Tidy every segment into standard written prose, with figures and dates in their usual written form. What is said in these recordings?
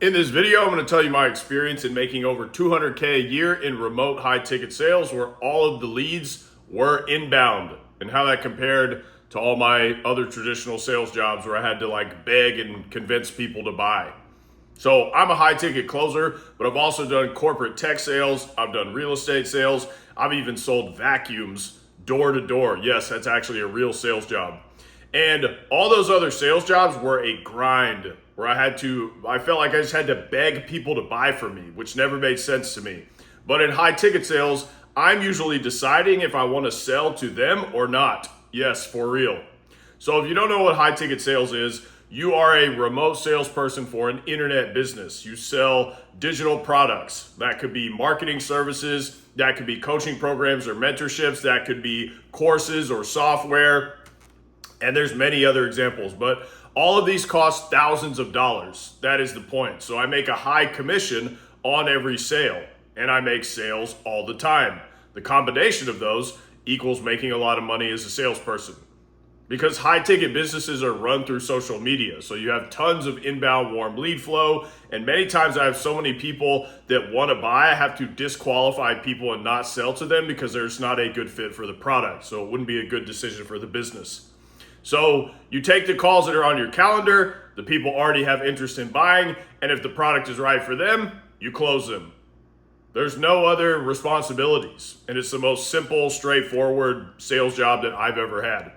In this video, I'm going to tell you my experience in making over 200K a year in remote high ticket sales where all of the leads were inbound and how that compared to all my other traditional sales jobs where I had to beg and convince people to buy. So I'm a high ticket closer, but I've also done corporate tech sales. I've done real estate sales. I've even sold vacuums door to door. Yes, that's actually a real sales job. And all those other sales jobs were a grind where I felt like I just had to beg people to buy from me, which never made sense to me. But in high ticket sales, I'm usually deciding if I want to sell to them or not. Yes, for real. So if you don't know what high ticket sales is, you are a remote salesperson for an internet business. You sell digital products. That could be marketing services, that could be coaching programs or mentorships, that could be courses or software. And there's many other examples, but all of these cost thousands of dollars. That is the point. So I make a high commission on every sale, and I make sales all the time. The combination of those equals making a lot of money as a salesperson. Because high ticket businesses are run through social media. So you have tons of inbound warm lead flow. And many times I have so many people that want to buy, I have to disqualify people and not sell to them because there's not a good fit for the product. So it wouldn't be a good decision for the business. So you take the calls that are on your calendar, the people already have interest in buying, and if the product is right for them, you close them. There's no other responsibilities, and it's the most simple, straightforward sales job that I've ever had.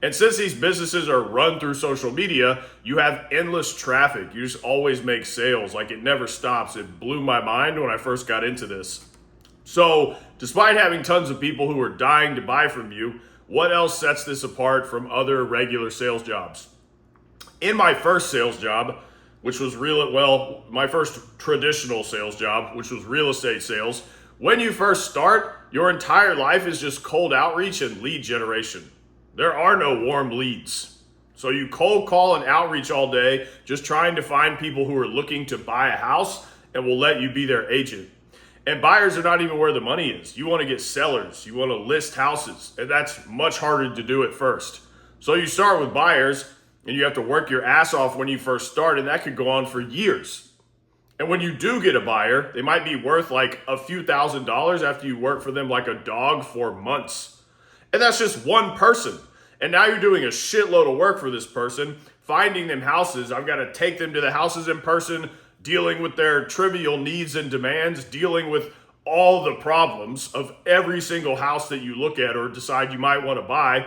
And since these businesses are run through social media, you have endless traffic. You just always make sales. It never stops. It blew my mind when I first got into this. So despite having tons of people who are dying to buy from you, what else sets this apart from other regular sales jobs? In my first sales job, which was my first traditional sales job, which was real estate sales, when you first start, your entire life is just cold outreach and lead generation. There are no warm leads. So you cold call and outreach all day, just trying to find people who are looking to buy a house and will let you be their agent. And buyers are not even where the money is. You want to get sellers. You want to list houses. And that's much harder to do at first. So you start with buyers and you have to work your ass off when you first start. And that could go on for years. And when you do get a buyer, they might be worth a few $1,000s after you work for them like a dog for months. And that's just one person. And now you're doing a shitload of work for this person, finding them houses. I've got to take them to the houses in person, dealing with their trivial needs and demands, dealing with all the problems of every single house that you look at or decide you might want to buy.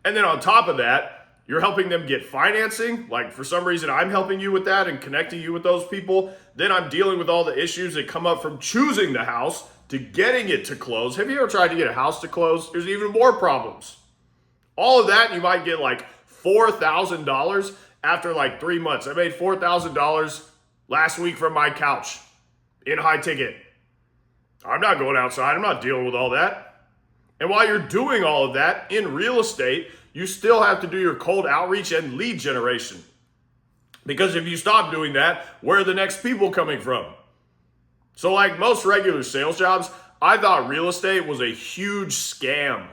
And then on top of that, you're helping them get financing. For some reason, I'm helping you with that and connecting you with those people. Then I'm dealing with all the issues that come up from choosing the house to getting it to close. Have you ever tried to get a house to close? There's even more problems. All of that, you might get $4,000 after 3 months. I made $4,000 last week from my couch in high ticket. I'm not going outside. I'm not dealing with all that. And while you're doing all of that in real estate, you still have to do your cold outreach and lead generation. Because if you stop doing that, where are the next people coming from? So most regular sales jobs, I thought real estate was a huge scam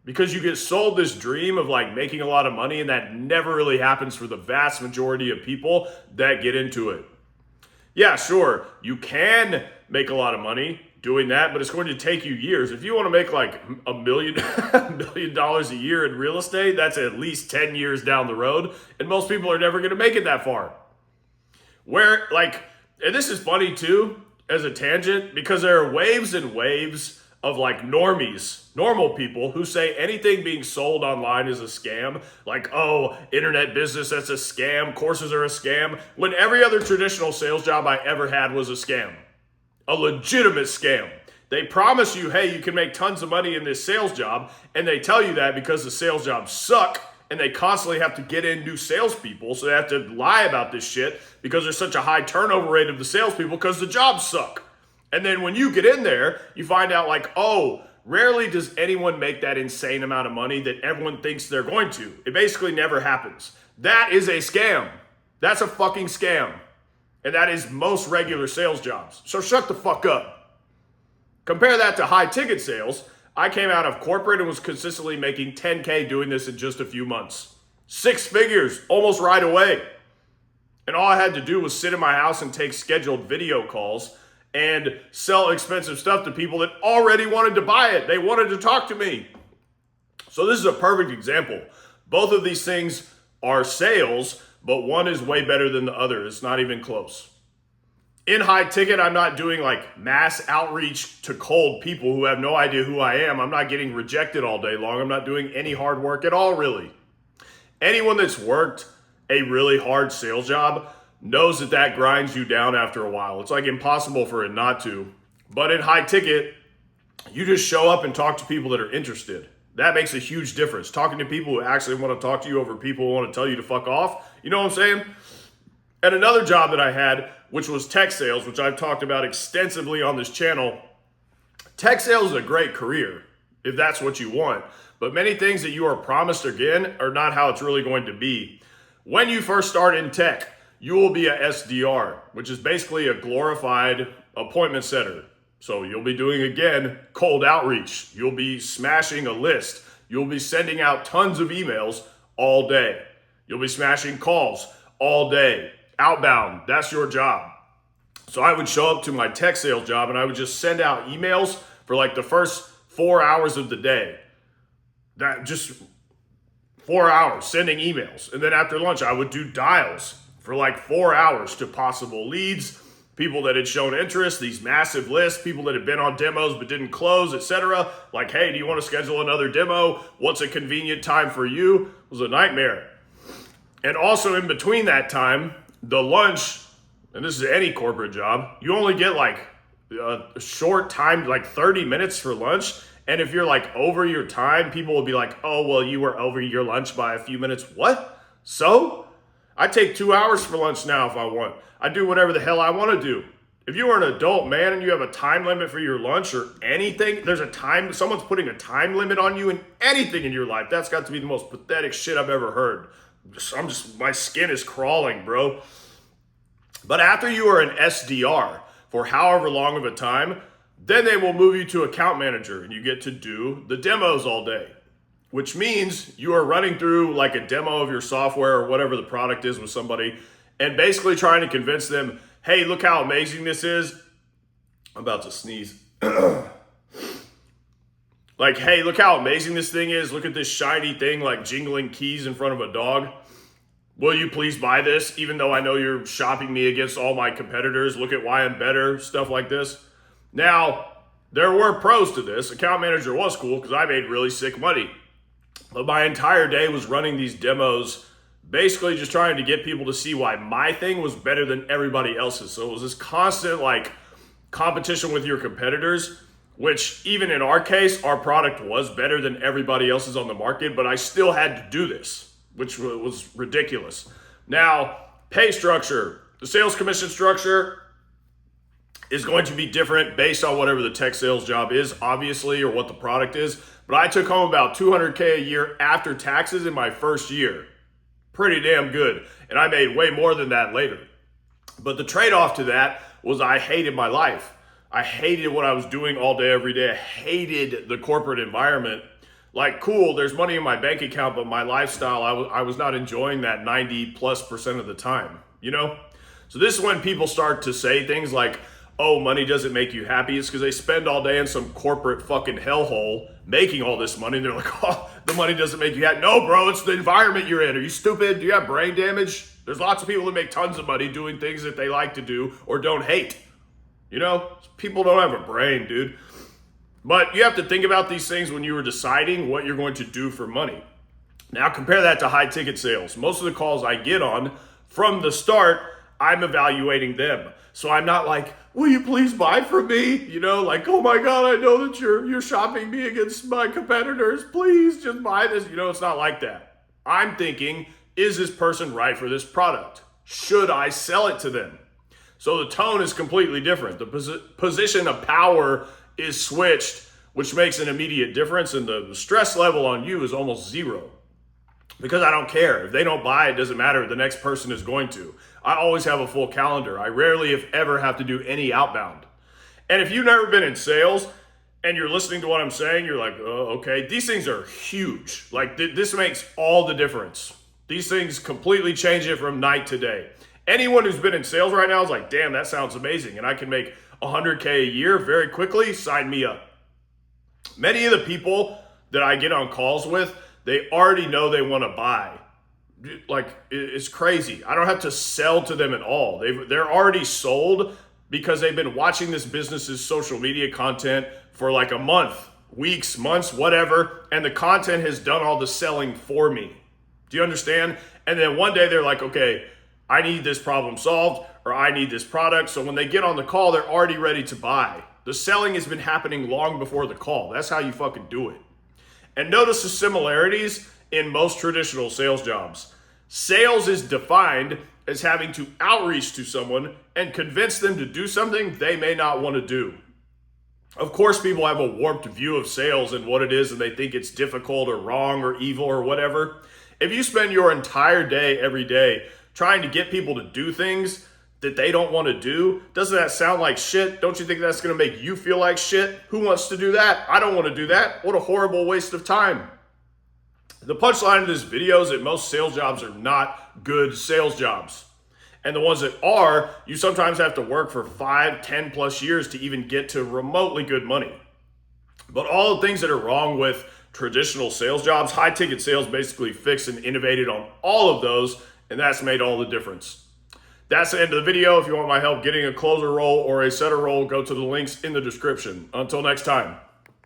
because you get sold this dream of making a lot of money, and that never really happens for the vast majority of people that get into it. Yeah, sure, you can make a lot of money doing that, but it's going to take you years. If you want to make $1 million a year in real estate, that's at least 10 years down the road, and most people are never going to make it that far. And this is funny too, as a tangent, because there are waves and waves of normies, normal people who say anything being sold online is a scam. Oh, internet business, that's a scam. Courses are a scam. When every other traditional sales job I ever had was a scam. A legitimate scam. They promise you, hey, you can make tons of money in this sales job. And they tell you that because the sales jobs suck and they constantly have to get in new salespeople. So they have to lie about this shit because there's such a high turnover rate of the salespeople because the jobs suck. And then when you get in there, you find out rarely does anyone make that insane amount of money that everyone thinks they're going to. It basically never happens. That is a scam. That's a fucking scam. And that is most regular sales jobs. So shut the fuck up. Compare that to high ticket sales. I came out of corporate and was consistently making 10K doing this in just a few months. 6 figures almost right away. And all I had to do was sit in my house and take scheduled video calls and sell expensive stuff to people that already wanted to buy it. They wanted to talk to me. So this is a perfect example. Both of these things are sales, but one is way better than the other. It's not even close. In high ticket, I'm not doing like mass outreach to cold people who have no idea who I am. I'm not getting rejected all day long. I'm not doing any hard work at all, really. Anyone that's worked a really hard sales job knows that that grinds you down after a while. It's like impossible for it not to. But in high ticket, you just show up and talk to people that are interested. That makes a huge difference. Talking to people who actually want to talk to you over people who want to tell you to fuck off. You know what I'm saying? And another job that I had, which was tech sales, which I've talked about extensively on this channel. Tech sales is a great career if that's what you want. But many things that you are promised again are not how it's really going to be. When you first start in tech, you will be a SDR, which is basically a glorified appointment setter. So you'll be doing, again, cold outreach. You'll be smashing a list. You'll be sending out tons of emails all day. You'll be smashing calls all day. Outbound, that's your job. So I would show up to my tech sales job and I would just send out emails for like the first 4 hours of the day. That just 4 hours sending emails. And then after lunch, I would do dials for like 4 hours to possible leads, people that had shown interest, these massive lists, people that had been on demos but didn't close, etc. Like, hey, do you want to schedule another demo? What's a convenient time for you? It was a nightmare. And also in between that time, the lunch, and this is any corporate job, you only get like a short time, like 30 minutes for lunch. And if you're like over your time, people will be like, oh, well, you were over your lunch by a few minutes. What? So? I take 2 hours for lunch now if I want. I do whatever the hell I want to do. If you are an adult man and you have a time limit for your lunch or anything, there's a time, someone's putting a time limit on you in anything in your life. That's got to be the most pathetic shit I've ever heard. My skin is crawling, bro. But after you are an SDR for however long of a time, then they will move you to account manager and you get to do the demos all day, which means you are running through like a demo of your software or whatever the product is with somebody and basically trying to convince them, hey, look how amazing this is. I'm about to sneeze. Like, hey, look how amazing this thing is. Look at this shiny thing like jingling keys in front of a dog. Will you please buy this? Even though I know you're shopping me against all my competitors. Look at why I'm better, stuff like this. Now, there were pros to this. Account manager was cool because I made really sick money. But my entire day was running these demos, basically just trying to get people to see why my thing was better than everybody else's. So it was this constant like competition with your competitors, which even in our case, our product was better than everybody else's on the market, but I still had to do this, which was ridiculous. Now, pay structure, the sales commission structure is going to be different based on whatever the tech sales job is, obviously, or what the product is. But I took home about $200K a year after taxes in my first year. Pretty damn good. And I made way more than that later. But the trade-off to that was I hated my life. I hated what I was doing all day, every day. I hated the corporate environment. Like, cool, there's money in my bank account, but my lifestyle, I was not enjoying that 90+% of the time, you know? So this is when people start to say things like, oh, money doesn't make you happy. It's because they spend all day in some corporate fucking hellhole making all this money. And they're like, oh, the money doesn't make you happy. No, bro, it's the environment you're in. Are you stupid? Do you have brain damage? There's lots of people that make tons of money doing things that they like to do or don't hate. You know, people don't have a brain, dude. But you have to think about these things when you are deciding what you're going to do for money. Now compare that to high ticket sales. Most of the calls I get on from the start, I'm evaluating them. So I'm not like, will you please buy from me? You know, like, oh my God, I know that you're shopping me against my competitors. Please just buy this. You know, it's not like that. I'm thinking, is this person right for this product? Should I sell it to them? So the tone is completely different. The position of power is switched, which makes an immediate difference. And the stress level on you is almost zero. Because I don't care. If they don't buy, it doesn't matter. The next person is going to. I always have a full calendar. I rarely, if ever, have to do any outbound. And if you've never been in sales and you're listening to what I'm saying, you're like, oh, okay. These things are huge. Like this makes all the difference. These things completely change it from night to day. Anyone who's been in sales right now is like, damn, that sounds amazing. And I can make 100K a year very quickly. Sign me up. Many of the people that I get on calls with, they already know they want to buy. Like, it's crazy. I don't have to sell to them at all. They're already sold because they've been watching this business's social media content for like a month, weeks, months, whatever. And the content has done all the selling for me. Do you understand? And then one day they're like, okay, I need this problem solved, or I need this product. So when they get on the call, they're already ready to buy. The selling has been happening long before the call. That's how you fucking do it. And notice the similarities in most traditional sales jobs. Sales is defined as having to outreach to someone and convince them to do something they may not want to do. Of course, people have a warped view of sales and what it is, and they think it's difficult or wrong or evil or whatever. If you spend your entire day, every day, trying to get people to do things that they don't want to do, doesn't that sound like shit? Don't you think that's going to make you feel like shit? Who wants to do that? I don't want to do that. What a horrible waste of time. The punchline of this video is that most sales jobs are not good sales jobs. And the ones that are, you sometimes have to work for 5, 10 plus years to even get to remotely good money. But all the things that are wrong with traditional sales jobs, high ticket sales basically fixed and innovated on all of those, and that's made all the difference. That's the end of the video. If you want my help getting a closer role or a setter role, go to the links in the description. Until next time.